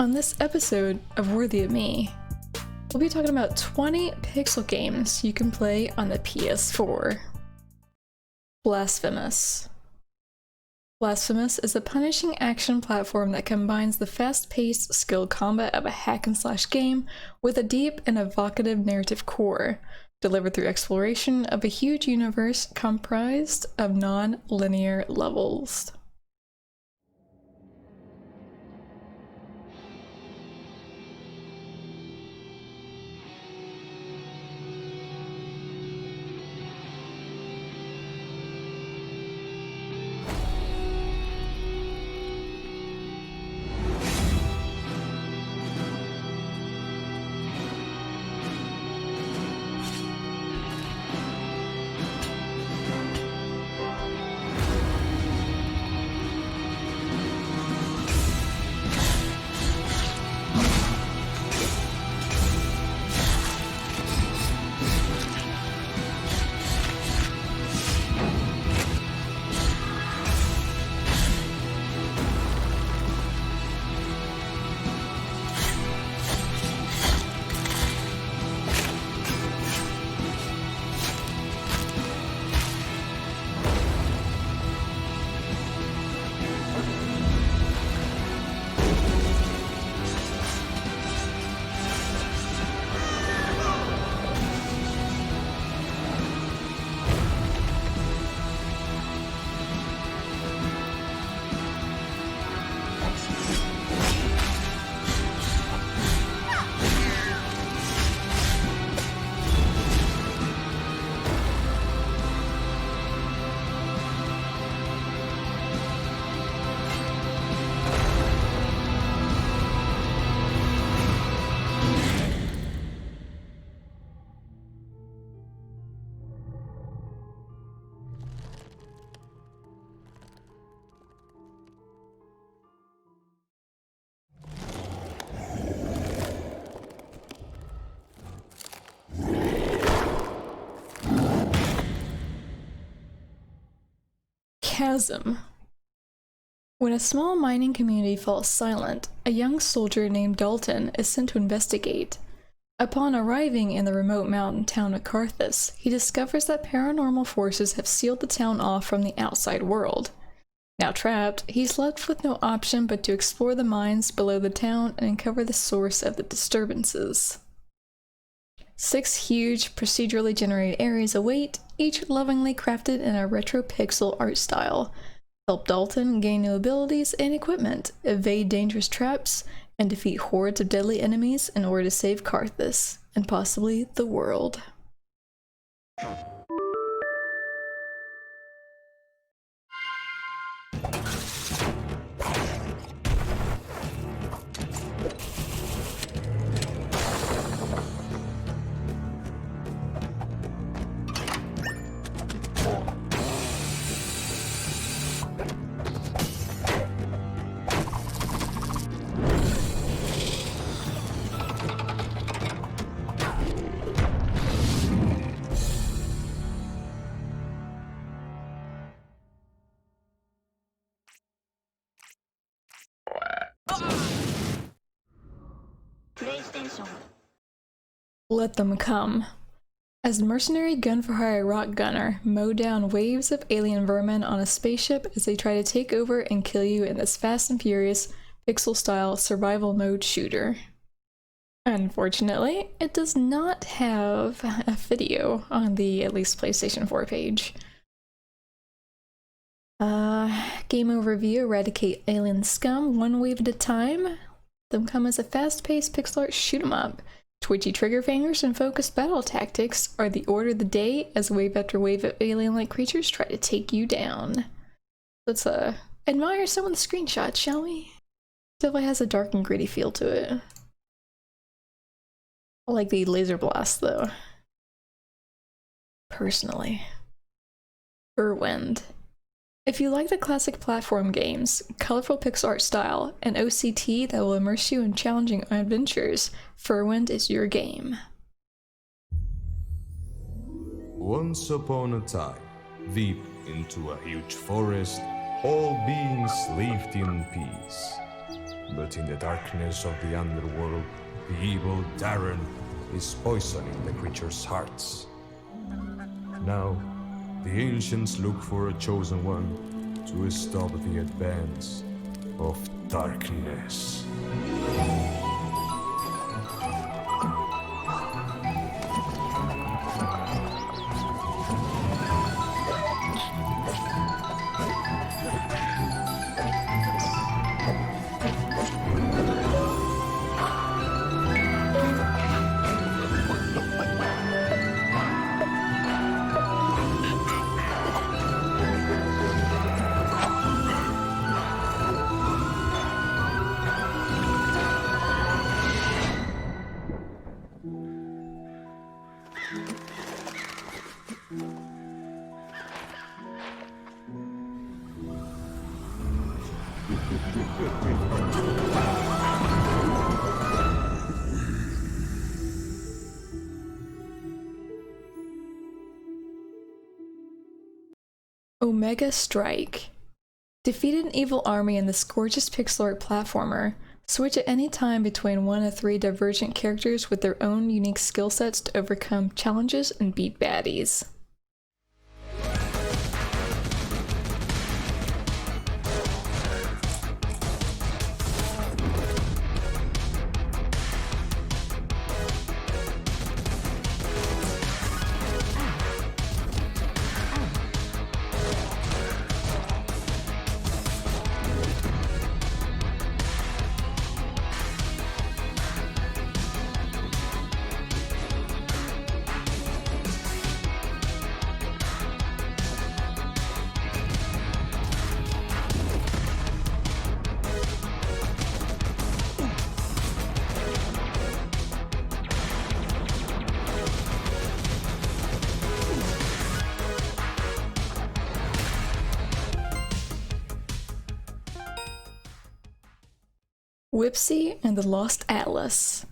On this episode of Worthy of Me, we'll be talking about 20 pixel games you can play on the PS4. Blasphemous. Blasphemous is a punishing action platform that combines the fast-paced skill combat of a hack-and-slash game with a deep and evocative narrative core, delivered through exploration of a huge universe comprised of non-linear levels. Chasm. When a small mining community falls silent, a young soldier named Dalton is sent to investigate. Upon arriving in the remote mountain town of Carthus, he discovers that paranormal forces have sealed the town off from the outside world. Now trapped, he's left with no option but to explore the mines below the town and uncover the source of the disturbances. 6 huge, procedurally generated areas await, each lovingly crafted in a retro pixel art style. Help Dalton gain new abilities and equipment, evade dangerous traps, and defeat hordes of deadly enemies in order to save Carthus, and possibly the world. Let them come. As the mercenary gun-for-hire rock gunner, mow down waves of alien vermin on a spaceship as they try to take over and kill you in this fast and furious, pixel-style survival mode shooter. Unfortunately, it does not have a video on the at least PlayStation 4 page. Game overview: eradicate alien scum one wave at a time. Them come as a fast-paced pixel art shoot-'em-up. Twitchy trigger fingers and focused battle tactics are the order of the day as wave after wave of alien-like creatures try to take you down. Let's admire some of the screenshots, shall we? Definitely has a dark and gritty feel to it. I like the laser blast though. Personally. Furwind. If you like the classic platform games, colorful pixel art style, and OCT that will immerse you in challenging adventures, Furwind is your game. Once upon a time, deep into a huge forest, all beings lived in peace. But in the darkness of the underworld, the evil Darren is poisoning the creatures' hearts. Now, the ancients look for a chosen one to stop the advance of darkness. Omega Strike. Defeat an evil army in this gorgeous pixel art platformer. Switch at any time between one of 3 divergent characters with their own unique skill sets to overcome challenges and beat baddies. Whipseey and the Lost Atlas.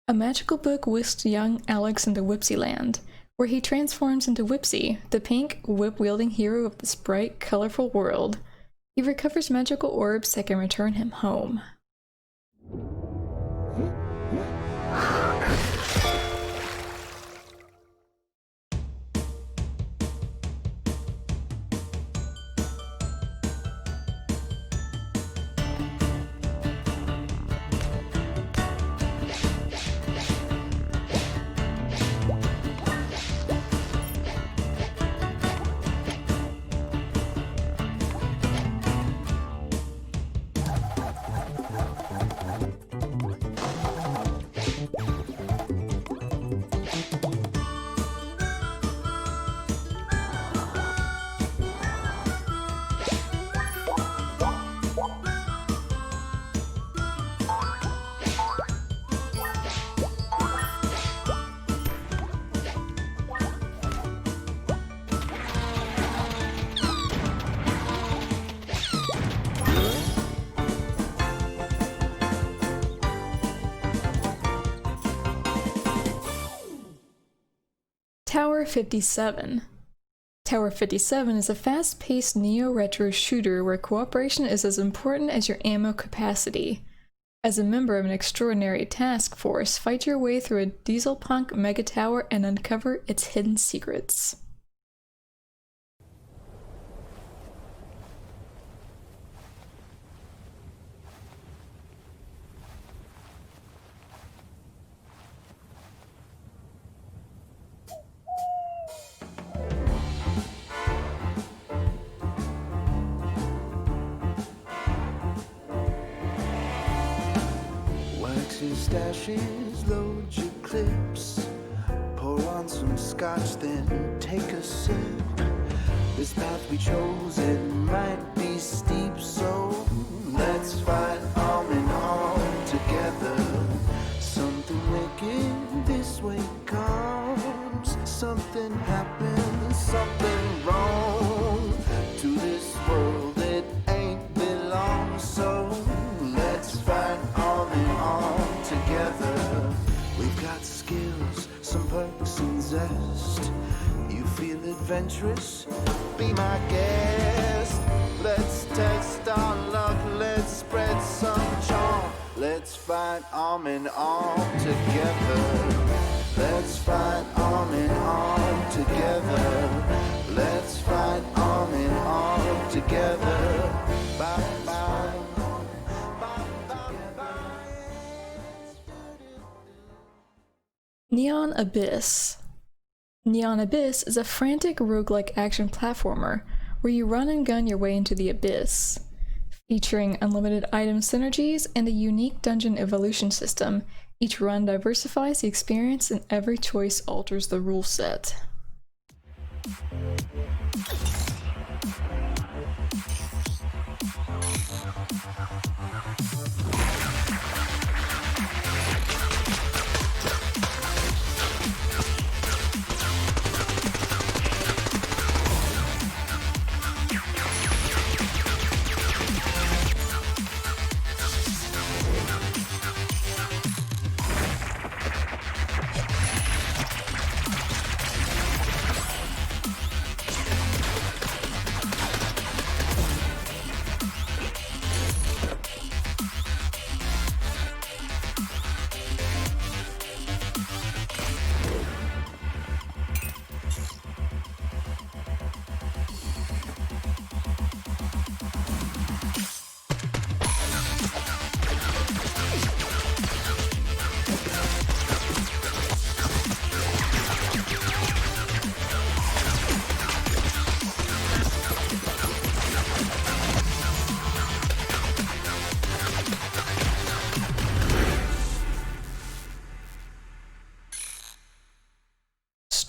A magical book whisks young Alex into Whipseey Land, where he transforms into Whipseey, the pink, whip-wielding hero of this bright, colorful world. He recovers magical orbs that can return him home. Tower 57. Tower 57 is a fast-paced neo-retro shooter where cooperation is as important as your ammo capacity. As a member of an extraordinary task force, fight your way through a dieselpunk mega tower and uncover its hidden secrets. Stashes, load your clips, pour on some scotch, then take a sip. This path we chose, it might be steep, so let's fight arm in arm together. Something wicked this way comes, something happens, something wrong to this world, it ain't belong, so let's fight arm in arm together. We've got skills, some perks and zest. You feel adventurous? Be my guest. Let's test our luck, let's spread some charm. Let's fight arm in arm together. Let's fight arm in arm together. Let's fight arm in arm together. Bye bye. Neon Abyss. Neon Abyss is a frantic roguelike action platformer where you run and gun your way into the abyss. Featuring unlimited item synergies and a unique dungeon evolution system, each run diversifies the experience and every choice alters the rule set.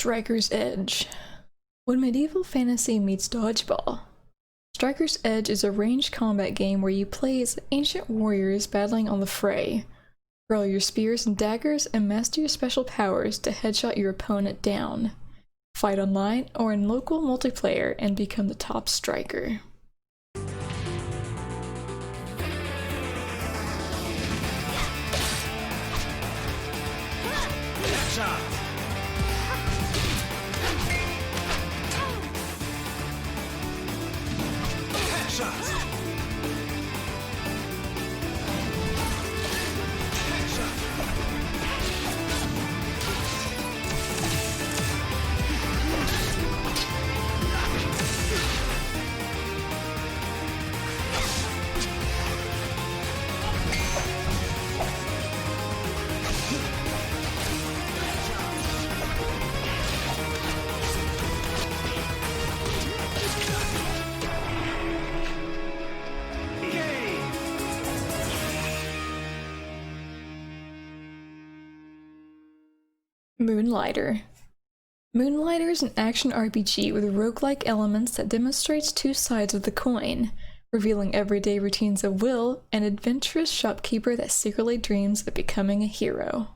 Striker's Edge. When medieval fantasy meets dodgeball. Striker's Edge is a ranged combat game where you play as ancient warriors battling on the fray. Roll your spears and daggers and master your special powers to headshot your opponent down. Fight online or in local multiplayer and become the top striker. Moonlighter. Moonlighter is an action RPG with roguelike elements that demonstrates two sides of the coin, revealing everyday routines of Will, an adventurous shopkeeper that secretly dreams of becoming a hero.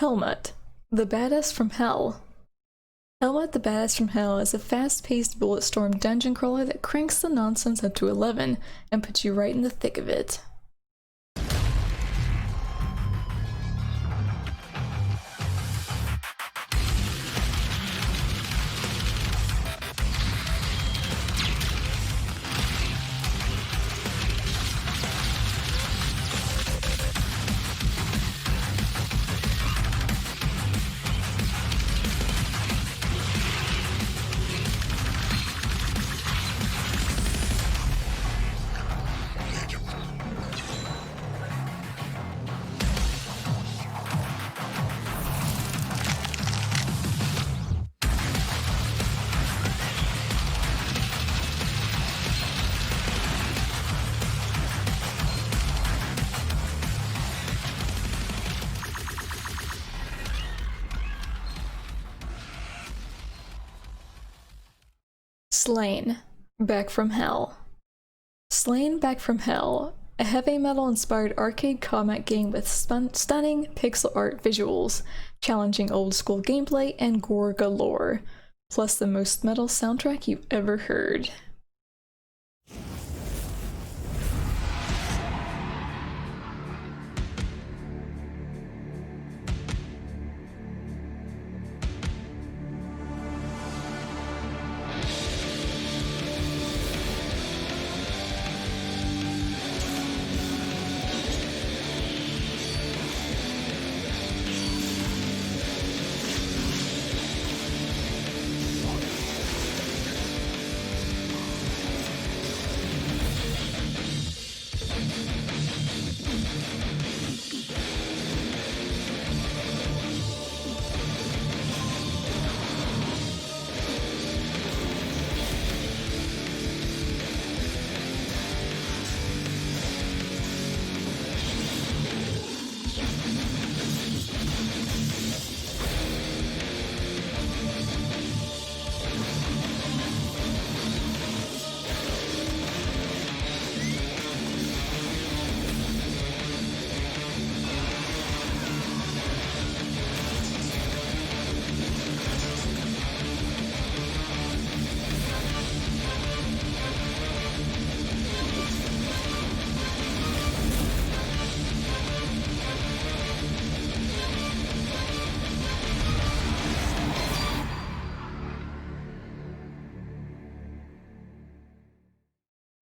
Hellmut, the Badass from Hell. Hellmut the Badass from Hell is a fast-paced bullet-storm dungeon crawler that cranks the nonsense up to 11 and puts you right in the thick of it. Slain, Back from Hell. Slain Back from Hell, a heavy metal-inspired arcade combat game with stunning pixel art visuals, challenging old-school gameplay, and gore galore, plus the most metal soundtrack you've ever heard.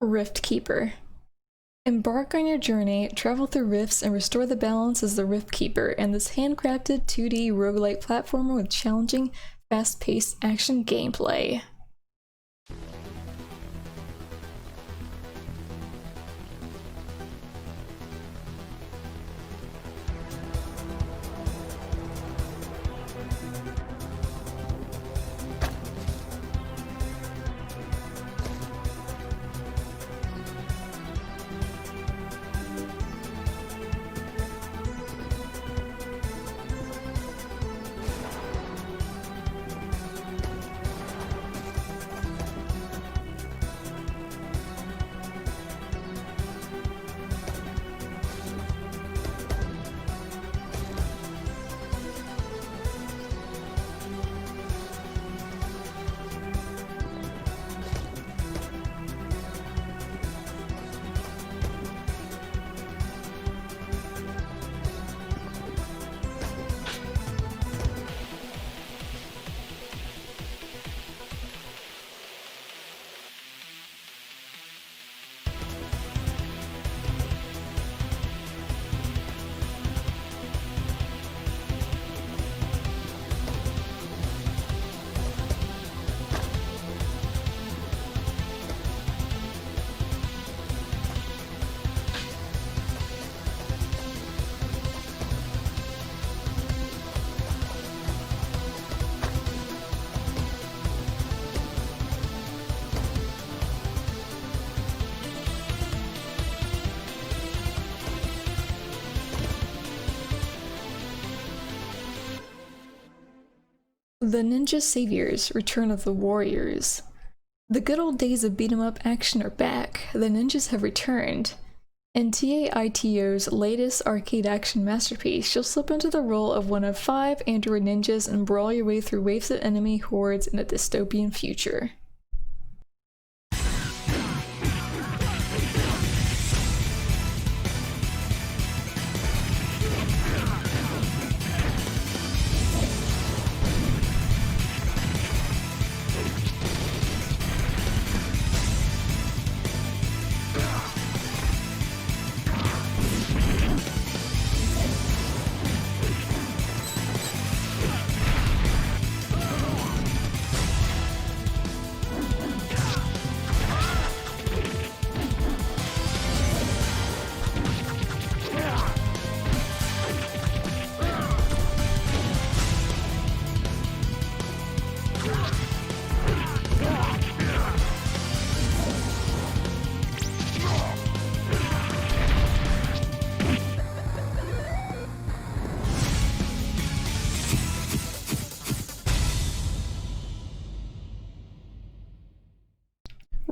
Rift Keeper. Embark on your journey, travel through rifts, and restore the balance as the Rift Keeper in this handcrafted 2D roguelike platformer with challenging, fast-paced action gameplay. The Ninja Saviors: Return of the Warriors. The good old days of beat-em-up action are back. The ninjas have returned. In TAITO's latest arcade action masterpiece, you'll slip into the role of one of 5 android ninjas and brawl your way through waves of enemy hordes in a dystopian future.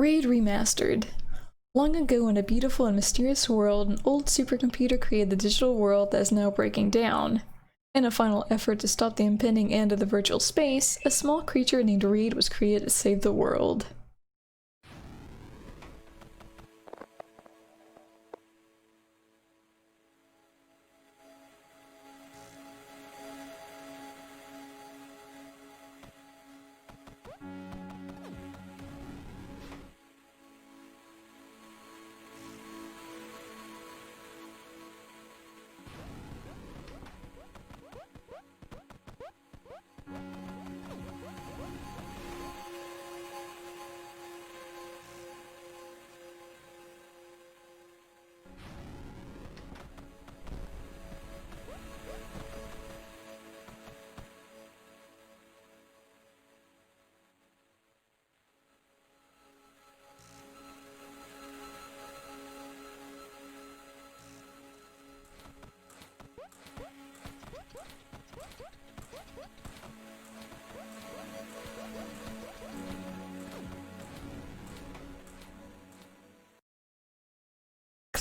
Raid Remastered. Long ago in a beautiful and mysterious world, an old supercomputer created the digital world that is now breaking down. In a final effort to stop the impending end of the virtual space, a small creature named Reed was created to save the world.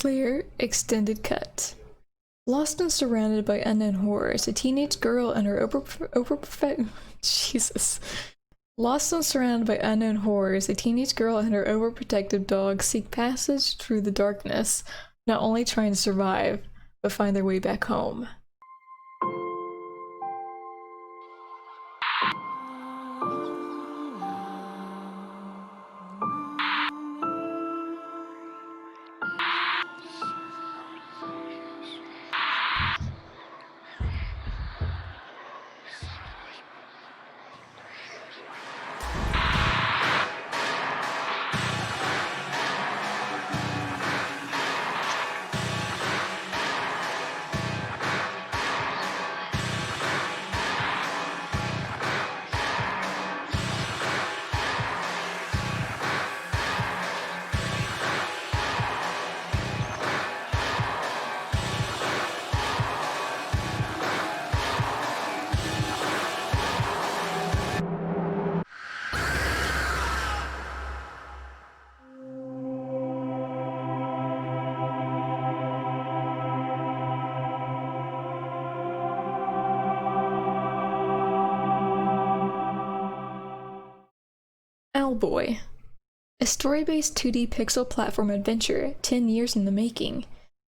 Clear Extended Cut. Lost and surrounded by unknown horrors, a teenage girl and her Lost and surrounded by unknown horrors, a teenage girl and her overprotective dog seek passage through the darkness, not only trying to survive, but find their way back home. Owlboy. A story-based 2D pixel platform adventure, 10 years in the making.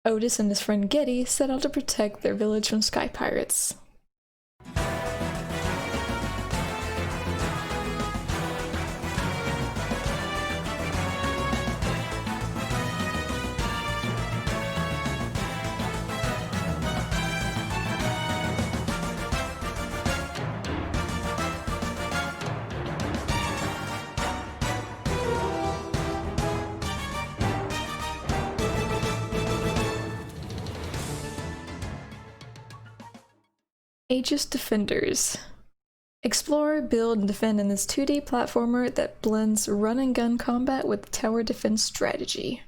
Otis and his friend Getty set out to protect their village from sky pirates. Aegis Defenders. Explore, build, and defend in this 2D platformer that blends run-and-gun combat with tower defense strategy.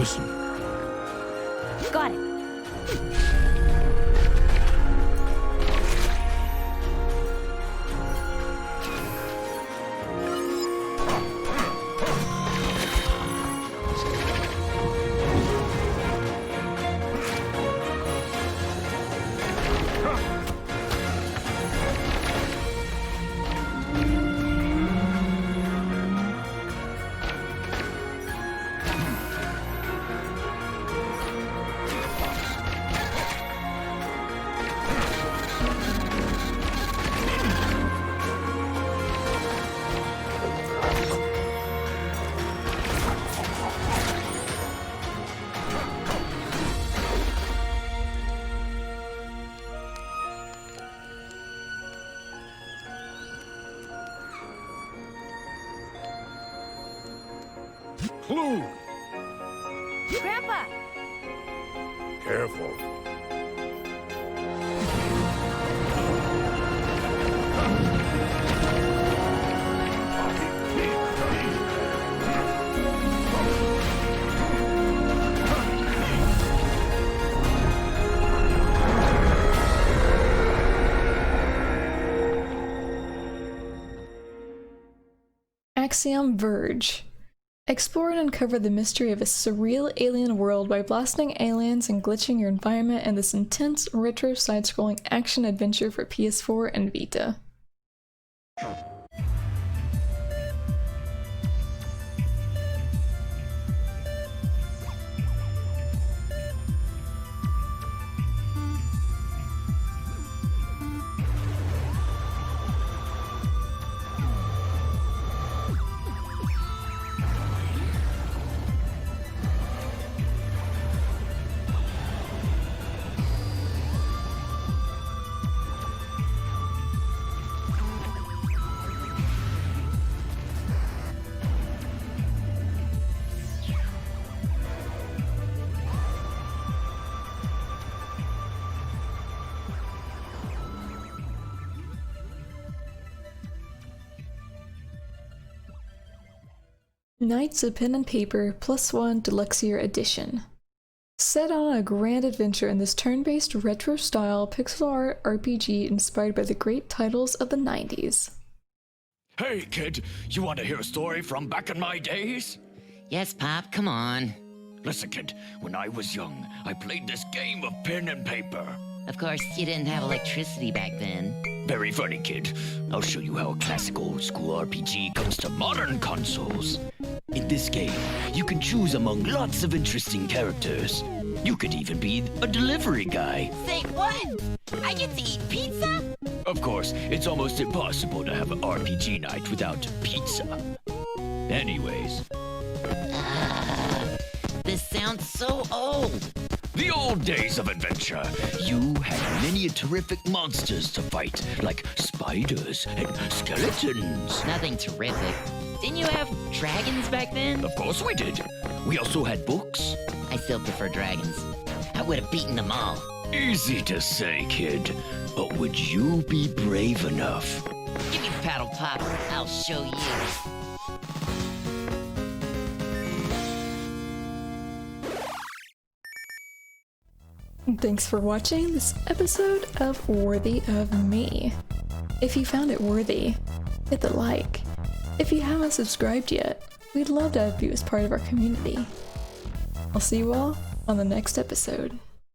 Listen. Got it. Clue! Grandpa! Careful. Axiom Verge. Explore and uncover the mystery of a surreal alien world by blasting aliens and glitching your environment in this intense, retro side-scrolling action-adventure for PS4 and Vita. Knights of Pen and Paper +1 Deluxe Year Edition. Set on a grand adventure in this turn-based retro-style pixel art RPG inspired by the great titles of the 90s. Hey, kid, you want to hear a story from back in my days? Yes, Pop, come on. Listen, kid, when I was young, I played this game of pen and paper. Of course, you didn't have electricity back then. Very funny, kid. I'll show you how a classic old-school RPG comes to modern consoles. In this game, you can choose among lots of interesting characters. You could even be a delivery guy. Say what? I get to eat pizza? Of course, it's almost impossible to have an RPG night without pizza. Anyways, This sounds so old. the old days of adventure. You had many terrific monsters to fight, like spiders and skeletons. Nothing terrific. Didn't you have dragons back then? Of course we did. We also had books. I still prefer dragons. I would have beaten them all. Easy to say, kid. But would you be brave enough? Give me the paddle, Pop. I'll show you. Thanks for watching this episode of Worthy of Me. If you found it worthy, hit the like. If you haven't subscribed yet, we'd love to have you as part of our community. I'll see you all on the next episode.